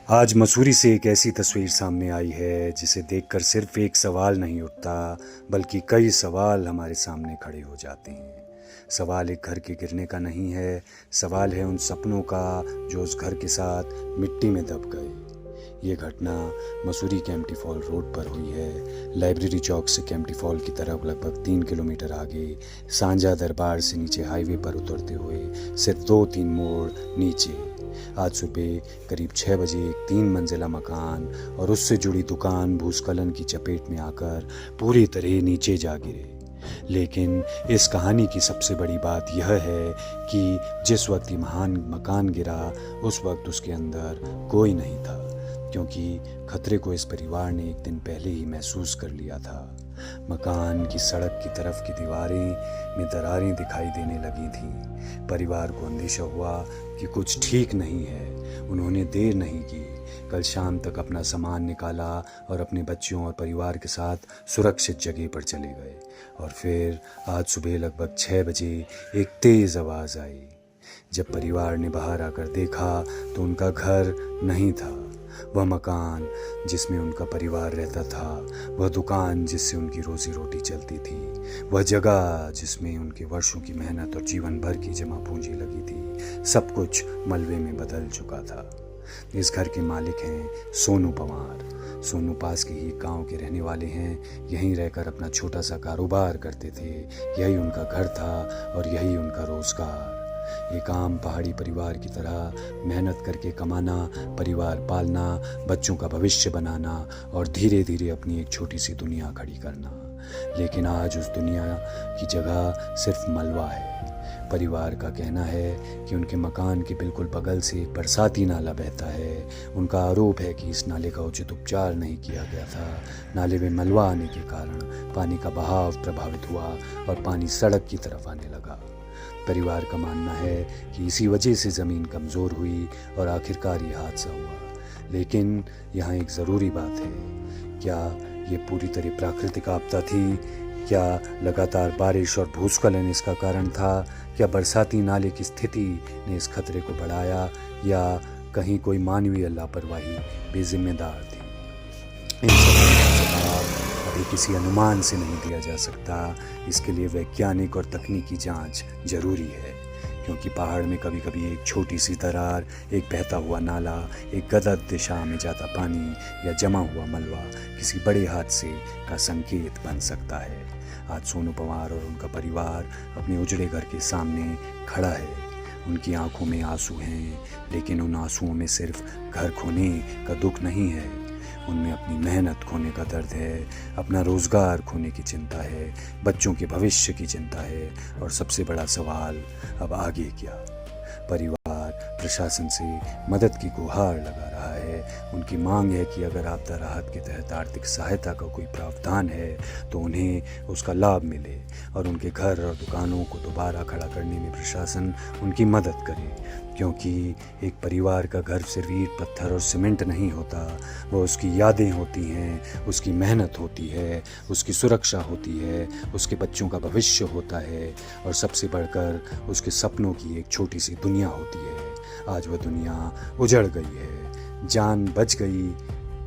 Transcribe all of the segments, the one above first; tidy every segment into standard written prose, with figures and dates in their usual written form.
आज मसूरी से एक ऐसी तस्वीर सामने आई है जिसे देखकर सिर्फ एक सवाल नहीं उठता बल्कि कई सवाल हमारे सामने खड़े हो जाते हैं। सवाल एक घर के गिरने का नहीं है, सवाल है उन सपनों का जो उस घर के साथ मिट्टी में दब गए। ये घटना मसूरी केम्प्टी फॉल रोड पर हुई है। लाइब्रेरी चौक से केम्प्टी फॉल की तरफ लगभग 3 किलोमीटर आगे सांझा दरबार से नीचे हाईवे पर उतरते हुए सिर्फ 2-3 मोड़ नीचे आज सुबह करीब 6 बजे एक 3 मंजिला मकान और उससे जुड़ी दुकान भूस्खलन की चपेट में आकर पूरी तरह नीचे जा गिरे। लेकिन इस कहानी की सबसे बड़ी बात यह है कि जिस वक्त ये महान मकान गिरा उस वक्त उसके अंदर कोई नहीं था, क्योंकि खतरे को इस परिवार ने एक दिन पहले ही महसूस कर लिया था। मकान की सड़क की तरफ की दीवारें में दरारें दिखाई देने लगी थीं। परिवार को अंदेशा हुआ कि कुछ ठीक नहीं है। उन्होंने देर नहीं की, कल शाम तक अपना सामान निकाला और अपने बच्चों और परिवार के साथ सुरक्षित जगह पर चले गए। और फिर आज सुबह लगभग 6 बजे एक तेज़ आवाज़ आई। जब परिवार ने बाहर आकर देखा तो उनका घर नहीं था। वह मकान जिसमें उनका परिवार रहता था, वह दुकान जिससे उनकी रोजी रोटी चलती थी, वह जगह जिसमें उनके वर्षों की मेहनत और जीवन भर की जमा पूंजी लगी थी, सब कुछ मलबे में बदल चुका था। इस घर के मालिक हैं सोनू पवार। सोनू पास के ही गांव के रहने वाले हैं। यहीं रहकर अपना छोटा सा कारोबार करते थे। यही उनका घर था और यही उनका रोजगार। एक आम पहाड़ी परिवार की तरह मेहनत करके कमाना, परिवार पालना, बच्चों का भविष्य बनाना और धीरे धीरे अपनी एक छोटी सी दुनिया खड़ी करना। लेकिन आज उस दुनिया की जगह सिर्फ मलबा है। परिवार का कहना है कि उनके मकान के बिल्कुल बगल से एक बरसाती नाला बहता है। उनका आरोप है कि इस नाले का उचित उपचार नहीं किया गया था। नाले में मलबा आने के कारण पानी का बहाव प्रभावित हुआ और पानी सड़क की तरफ आने लगा। परिवार का मानना है कि इसी वजह से ज़मीन कमज़ोर हुई और आखिरकार ये हादसा हुआ। लेकिन यहाँ एक ज़रूरी बात है, क्या ये पूरी तरह प्राकृतिक आपदा थी? क्या लगातार बारिश और भूस्खलन इसका कारण था? क्या बरसाती नाले की स्थिति ने इस खतरे को बढ़ाया या कहीं कोई मानवीय लापरवाही बेजिम्मेदार थी? इन सवालों का जवाब अभी किसी अनुमान से नहीं दिया जा सकता। इसके लिए वैज्ञानिक और तकनीकी जांच जरूरी है, क्योंकि पहाड़ में कभी कभी एक छोटी सी दरार, एक बहता हुआ नाला, एक गलत दिशा में जाता पानी या जमा हुआ मलबा किसी बड़े हादसे का संकेत बन सकता है। आज सोनू पवार और उनका परिवार अपने उजड़े घर के सामने खड़ा है। उनकी आंखों में आंसू हैं, लेकिन उन आंसुओं में सिर्फ घर खोने का दुख नहीं है। उनमें अपनी मेहनत खोने का दर्द है, अपना रोज़गार खोने की चिंता है, बच्चों के भविष्य की चिंता है और सबसे बड़ा सवाल अब आगे क्या। परिवार प्रशासन से मदद की गुहार लगा रहा है। उनकी मांग है कि अगर आपदा राहत के तहत आर्थिक सहायता का कोई प्रावधान है तो उन्हें उसका लाभ मिले और उनके घर और दुकानों को दोबारा खड़ा करने में प्रशासन उनकी मदद करे, क्योंकि एक परिवार का घर सिर्फ ईंट पत्थर और सीमेंट नहीं होता। वो उसकी यादें होती हैं, उसकी मेहनत होती है, उसकी सुरक्षा होती है, उसके बच्चों का भविष्य होता है और सबसे बढ़कर उसके सपनों की एक छोटी सी दुनिया होती है। आज वह दुनिया उजड़ गई है, जान बच गई,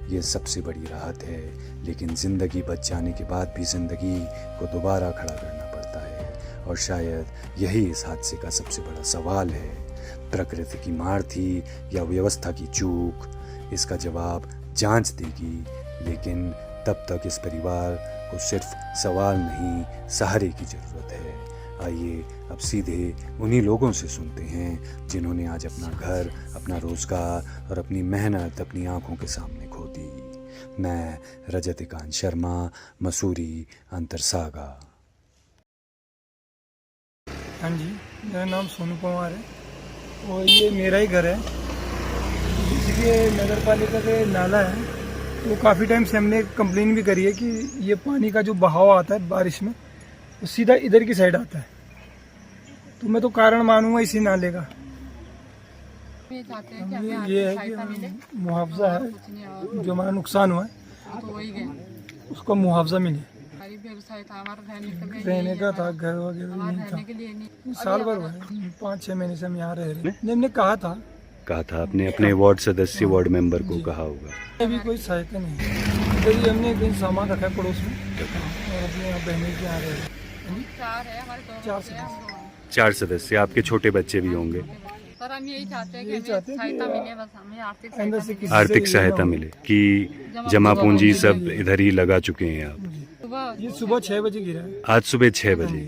ये सबसे बड़ी राहत है। लेकिन ज़िंदगी बच जाने के बाद भी ज़िंदगी को दोबारा खड़ा करना पड़ता है और शायद यही इस हादसे का सबसे बड़ा सवाल है। प्रकृति की मार थी या व्यवस्था की चूक? इसका जवाब जांच देगी, लेकिन तब तक इस परिवार को सिर्फ सवाल नहीं, सहारे की ज़रूरत है। आइए अब सीधे उन्हीं लोगों से सुनते हैं जिन्होंने आज अपना घर, अपना रोज़गार और अपनी मेहनत अपनी आंखों के सामने खो दी। मैं रजतिकांत शर्मा, मसूरी, अंतरसागा। हाँ जी, मेरा नाम सोनू पवार है और ये मेरा ही घर है। इसके नगर पालिका का नाला है, तो काफ़ी टाइम से हमने कंप्लेन भी करी है कि ये पानी का जो बहाव आता है बारिश में वो सीधा इधर की साइड आता है। तो मैं तो कारण मानूंगा इसी नाले का। ये है कि मुआवजा है, जो हमारा नुकसान हुआ है उसका मुआवजा मिले। रहने का था, घर वगैरह नहीं था। साल भर हुआ है, 5-6 महीने से हम यहाँ रह रहे हैं। हमने कहा था कहा था आपने अपने वार्ड सदस्य वार्ड मेंबर को कहा होगा। अभी कोई सहायता नहीं है। इधर ही हमने कहीं सामान रखा है पड़ोस में और अपने यहाँ बहने के यहाँ रह रहे हैं। चार है हमारे दोनों चार बच्चे हैं, हम दो हैं। 4 सदस्य, आपके छोटे बच्चे भी होंगे। सर हम यही चाहते हैं कि यही हमें चाहते हैं कि सहायता मिले, बस हमें आर्थिक अंदर सहायता से मिले। किसी आर्थिक से सहायता ये ना मिले कि जमा पूंजी सब इधर ही लगा चुके हैं आप। सुबह हो। ये सुबह 6 बजे गिरा है। आज सुबह 6 बजे